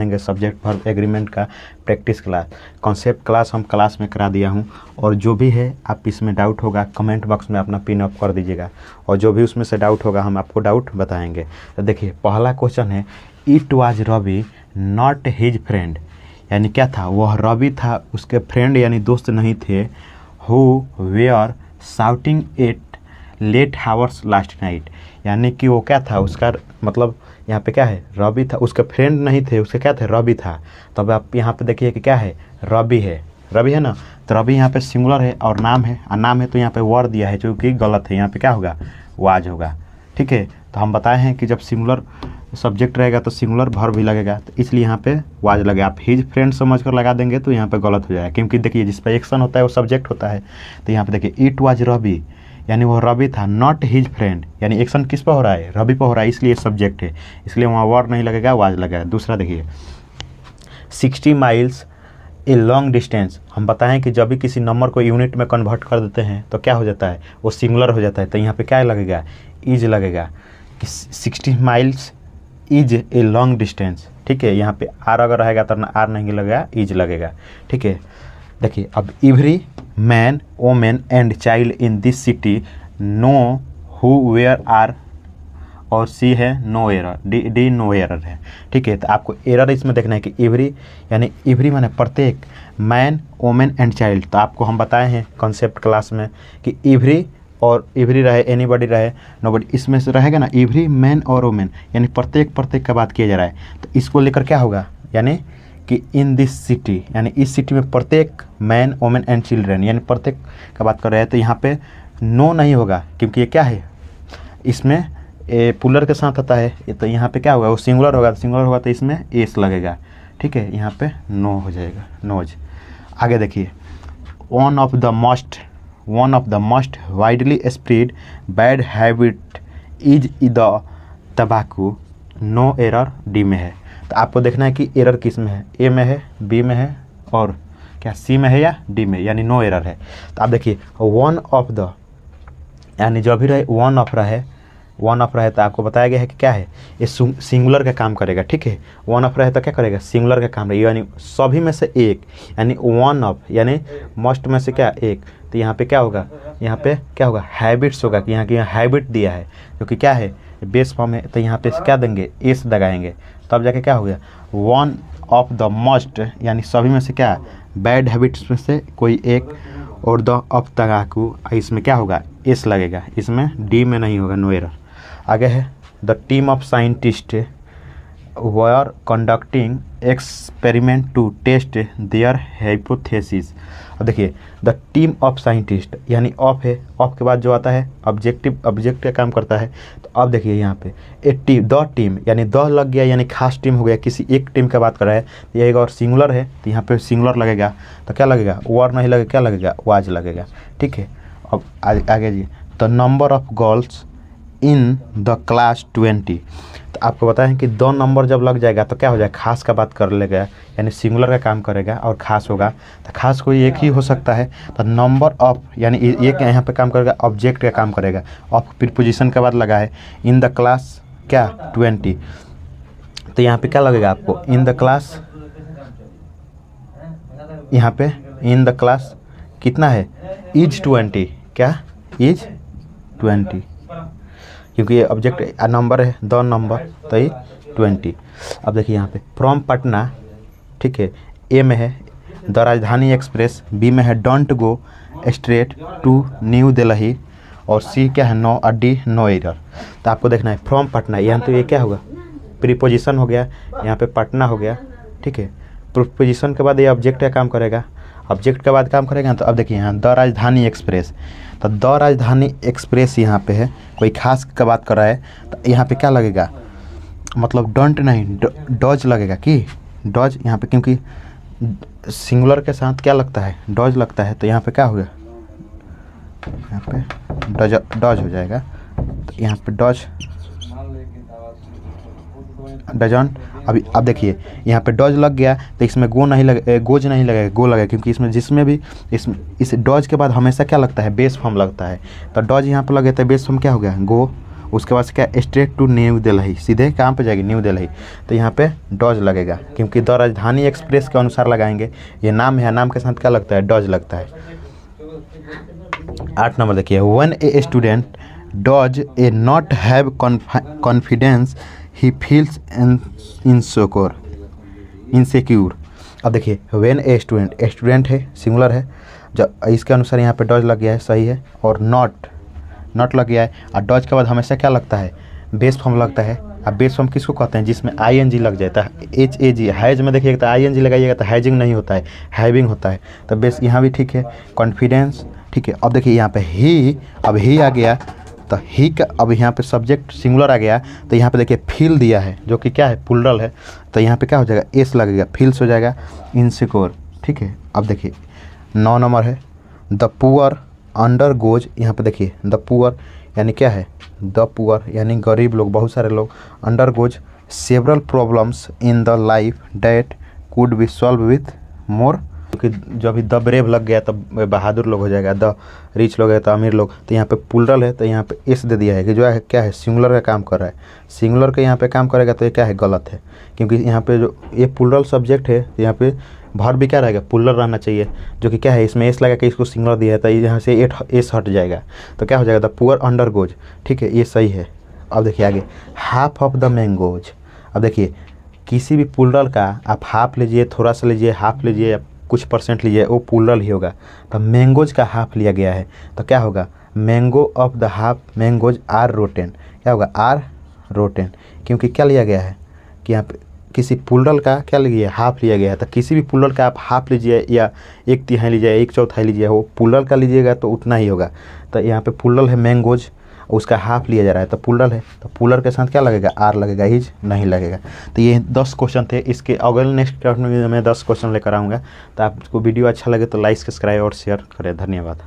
Subject verb agreement का practice class, concept class हम class में करा दिया हूँ। और जो भी है आप इसमें डाउट होगा कमेंट बॉक्स में अपना पिन अप कर दीजिएगा, और जो भी उसमें से डाउट होगा हम आपको डाउट बताएंगे। तो देखिए पहला क्वेश्चन है, it was Ravi not his friend, यानी क्या था, वह रवि था, उसके फ्रेंड यानी दोस्त नहीं थे। Who were shouting at late hours last night, यानी कि वो क्या था, उसका मतलब यहाँ पे क्या है, रवि था, उसके फ्रेंड नहीं थे, उसके क्या थे, रवि था। तो अब आप यहाँ पे देखिए कि क्या है, रवि है, रवि है ना। तो रवि यहाँ पे सिंगुलर है और नाम है, और नाम है तो यहाँ पे वर दिया है जो कि गलत है, यहाँ पे क्या होगा, वाज होगा। ठीक है, तो हम बताए हैं कि जब सिंगुलर सब्जेक्ट रहेगा तो सिंगुलर वर्ब भी लगेगा, तो इसलिए यहाँ पे वाज लगेगा। आप हिज फ्रेंड समझ कर लगा देंगे तो यहाँ पे गलत हो जाएगा, क्योंकि देखिए जिस पर एक्शन होता है वो सब्जेक्ट होता है। तो यहाँ पे देखिए इट वाज रवि, यानी वो रवि था, नॉट हिज फ्रेंड, यानी एक्शन किस पर हो रहा है, रवि पर हो रहा है, इसलिए सब्जेक्ट है, इसलिए वहाँ वर्ब नहीं लगेगा, वाज लगेगा। दूसरा देखिए 60 माइल्स ए लॉन्ग डिस्टेंस, हम बताएं कि जब भी किसी नंबर को यूनिट में कन्वर्ट कर देते हैं तो क्या हो जाता है, वो सिंगुलर हो जाता है। तो यहाँ पे क्या लगेगा, इज लगेगा कि 60 miles is a long distance. ठीक है, यहाँ पे आर अगर रहेगा तो आर नहीं लगेगा, इज लगेगा। ठीक है, देखिए अब every man women and child in this city know who where are, और सी है no error, D no error है। ठीक है, तो आपको एरर इसमें देखना है कि एवरी, यानी एवरी माने प्रत्येक, मैन वोमेन एंड चाइल्ड, तो आपको हम बताए हैं कॉन्सेप्ट क्लास में कि एवरी और एवरी रहे, एनीबॉडी रहे, नोबॉडी, इसमें से रहेगा ना एवरी मैन और वोमेन, यानी प्रत्येक प्रत्येक का बात किया जा रहा है। तो इसको लेकर क्या होगा, यानी कि इन दिस सिटी, यानी इस सिटी में प्रत्येक मैन वोमेन एंड चिल्ड्रन, यानी प्रत्येक का बात कर रहे हैं। तो यहाँ पे नो नहीं होगा, क्योंकि ये क्या है, इसमें पुलर के साथ आता है, तो यहाँ पे क्या होगा, वो सिंगुलर होगा, सिंगुलर होगा तो इसमें एस लगेगा। ठीक है, यहाँ पे नो हो जाएगा, नोज। आगे देखिए, one of the most widely spread bad habit is the तंबाकू, नो एरर, डी में है। तो आपको देखना है कि एरर किस में है, ए में है, बी में है, और क्या सी में है या डी में, यानी नो एरर है। तो आप देखिए वन ऑफ द, यानी जो भी रहे वन ऑफ रहे, वन ऑफ रहे तो आपको बताया गया है कि क्या है, ये सिंगुलर का काम करेगा। ठीक है, वन ऑफ रहे तो क्या करेगा, सिंगुलर का काम रहेगा, यानी सभी में से एक, यानी वन ऑफ, यानी मोस्ट में से क्या, एक। तो यहाँ पे क्या होगा, यहाँ पे क्या होगा, हैबिट्स होगा, कि यहाँ की हैबिट दिया है जो कि क्या है, बेस फॉर्म है, तो यहाँ पे क्या देंगे, एस लगाएंगे, तब जाके क्या हो गया, वन ऑफ द मोस्ट, यानी सभी में से क्या, बैड हैबिट्स में से कोई एक, और द ऑफ तंबाकू, इसमें क्या होगा, एस लगेगा, इसमें डी में नहीं होगा, नो एरर। आगे है the team of scientist were conducting experiment to test their hypothesis. अब देखिए द टीम ऑफ साइंटिस्ट, यानी ऑफ है, ऑफ के बाद जो आता है ऑब्जेक्टिव, ऑब्जेक्ट का काम करता है। तो अब देखिए यहाँ पे ए टीम, द टीम, यानी द लग गया, यानी खास टीम हो गया, किसी एक टीम का बात कर रहा है। तो यही और सिंगुलर है तो यहाँ पे सिंगुलर लगेगा, तो क्या लगेगा, वर नहीं लगेगा, क्या लगेगा, वाज लगेगा। ठीक है, अब आगे जी, the number of girls in the class 20। तो आपको बताएं कि दो नंबर जब लग जाएगा तो क्या हो जाएगा, खास का बात कर लेगा, यानी सिंगुलर का काम करेगा और खास होगा। तो खास कोई एक ही हो सकता है, तो नंबर ऑफ, यानी एक यहाँ पे काम करेगा, ऑब्जेक्ट का काम करेगा, ऑफ प्रीपोजिशन के बाद लगा है, इन द क्लास क्या 20। तो यहाँ पे क्या लगेगा आपको, इन द क्लास, यहाँ पे इन द क्लास कितना है, इज 20, क्या इज 20, क्योंकि ये ऑब्जेक्ट नंबर है, द नंबर, तो ये 20। अब देखिए यहाँ पे फ्रॉम पटना, ठीक है, ए में है द राजधानी एक्सप्रेस, बी में है don't go straight to New Delhi, और सी क्या है, नो, और डी नो एरर। तो आपको देखना है फ्रॉम पटना, यहाँ तो ये क्या होगा, प्रीपोजिशन हो गया, यहाँ पे पटना हो गया। ठीक है, प्रीपोजिशन के बाद ये ऑब्जेक्ट का काम करेगा, ऑब्जेक्ट के बाद काम करेगा। तो अब देखिए यहाँ द राजधानी एक्सप्रेस, तो द राजधानी एक्सप्रेस यहाँ पे है, कोई खास का बात कर रहा है, तो यहाँ पे क्या लगेगा, मतलब डोंट नहीं, डॉज लगेगा, कि डॉज यहाँ पे, क्योंकि सिंगुलर के साथ क्या लगता है, डॉज लगता है। तो यहाँ पे क्या होगा, यहाँ पे डॉज हो जाएगा। तो यहाँ पे डॉज, डजंट। अभी अब देखिए यहाँ पे डॉज लग गया तो इसमें गो नहीं लगे, गोज नहीं लगेगा, गो लगेगा, क्योंकि इसमें जिसमें भी इस डॉज के बाद हमेशा क्या लगता है, बेस फॉर्म लगता है। तो डॉज यहाँ पे लगे तो बेस फॉर्म क्या हो गया, गो, उसके बाद से क्या, स्ट्रेट टू न्यू दिल्ली, सीधे कहाँ पे जाएगी, न्यू दिल्ली। तो यहाँ पे डॉज लगेगा, क्योंकि द राजधानी एक्सप्रेस के अनुसार लगाएंगे। ये नाम है, नाम के साथ क्या लगता है, डॉज लगता है। 8 नंबर देखिए, when a student does a not have confidence he feels insecure. अब देखिए, व्हेन ए स्टूडेंट, स्टूडेंट है, सिंगुलर है, जब इसके अनुसार यहाँ पे डॉज लग गया है, सही है। और नॉट लग गया है। और डॉज के बाद हमेशा क्या लगता है, बेस फॉर्म लगता है। अब बेस फॉर्म किसको कहते हैं, जिसमें ING लग जाता है, HAG, हैज में देखिएगा तो ING लगाइएगा तो हैजिंग नहीं होता है, हैविंग होता है। तो बेस यहाँ भी ठीक है, कॉन्फिडेंस ठीक है। अब देखिए यहाँ पे ही, अब ही आ गया तो ही का, अब यहाँ पे सब्जेक्ट सिंगुलर आ गया, तो यहाँ पे देखिए फील दिया है, जो कि क्या है, प्लूरल है। तो यहाँ पे क्या हो जाएगा, एस लगेगा, फील्स हो जाएगा, इनसिक्योर ठीक है। अब देखिए 9 नंबर है, द पुअर अंडर गोज, यहाँ पे देखिए द पुअर यानी क्या है, द पुअर यानी गरीब लोग, बहुत सारे लोग, under goes several problems in the life that could be solve with more, क्योंकि जब भी द ब्रेव लग गया तब बहादुर लोग हो जाएगा, द रिच लोग है तो अमीर लोग। तो यहाँ पे प्लूरल है, तो यहाँ पे एस दे दिया है कि जो है क्या है, सिंगुलर का काम कर रहा है, सिंगुलर के यहाँ पे काम करेगा तो ये क्या है, गलत है। क्योंकि यहाँ पे जो ये प्लूरल सब्जेक्ट है, तो यहाँ पे भर भी क्या रहेगा, प्लूरल रहना चाहिए, जो कि क्या है, इसमें एस लगा के इसको सिंगुलर दिया है, तो यहाँ से एस हट जाएगा, तो क्या हो जाएगा, द पुअर अंडर गोज ठीक है, ये सही है। अब देखिए आगे, हाफ ऑफ द मैंगोज। अब देखिए किसी भी प्लूरल का आप हाफ लीजिए, थोड़ा सा लीजिए, हाफ लीजिए, कुछ परसेंट लीजिए, वो प्लूरल ही होगा। तो मैंगोज का हाफ लिया गया है, तो क्या होगा, mango of the half mangoes are rotten, क्या होगा, आर रोटेन। क्योंकि क्या लिया गया है कि यहाँ पे किसी प्लूरल का क्या लिया, हाफ लिया गया है। तो किसी भी प्लूरल का आप हाफ लीजिए या 1/3 लीजिए, 1/4 लीजिए, वो प्लूरल का लीजिएगा तो उतना ही होगा। तो यहाँ पे प्लूरल है मैंगोज, उसका हाफ लिया जा रहा है, तो प्लूरल है, तो प्लूरल के साथ क्या लगेगा, आर लगेगा, इज नहीं लगेगा। तो ये 10 क्वेश्चन थे। इसके अगले नेक्स्ट क्लास में मैं 10 क्वेश्चन लेकर आऊँगा। तो आपको वीडियो अच्छा लगे तो लाइक, सब्सक्राइब और शेयर करें। धन्यवाद।